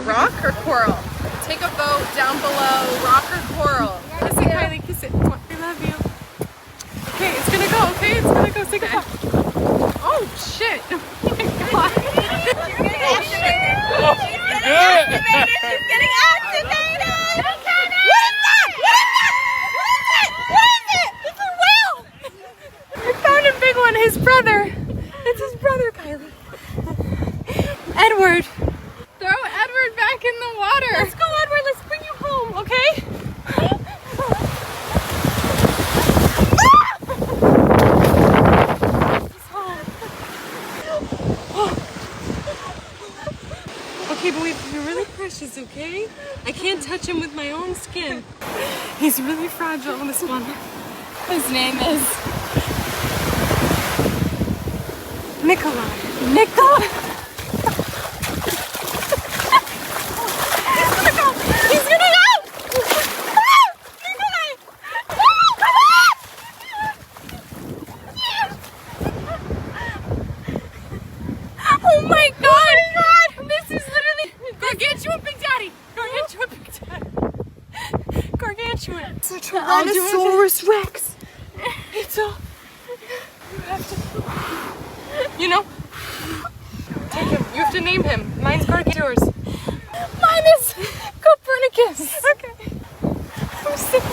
rock or coral? Take a vote down below, rock or coral. Kiss it, Kylie, kiss it. We love you. Okay, it's gonna go, okay? It's gonna go. Say goodbye. Oh, shit. Oh, my God. She's getting activated! What is that? It's a whale! We found a big one, his brother. It's his brother, Kylie. Edward. Throw Edward back in the water. Let's go, Edward. Let's bring you home, okay? Okay, but you're really precious, okay? I can't touch him with my own skin. He's really fragile, this one. His name is Nikolai. Nikolai! He's gonna go! He's gonna go! Nikolai! Oh my God! This is literally gargantuan Big Daddy! Gargantuan Big Daddy! Gargantuan! It's a Tyrannosaurus Rex! It's a... You have to... You know? Take him. You have to name him. Mine's Gargantuars. Mine is Copernicus! Okay. I'm sick.